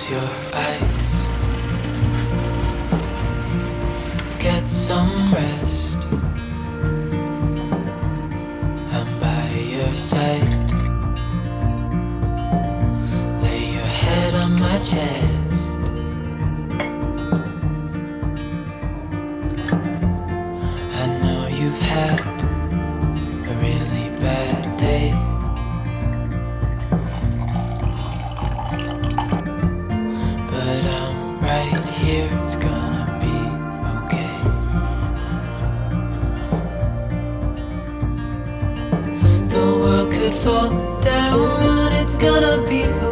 your eyes. Get some rest. I'm by your side. Lay your head on my chest. I know you've had a really bad day, but I'm right here, it's gonna be okay. The world could fall down, it's gonna be okay.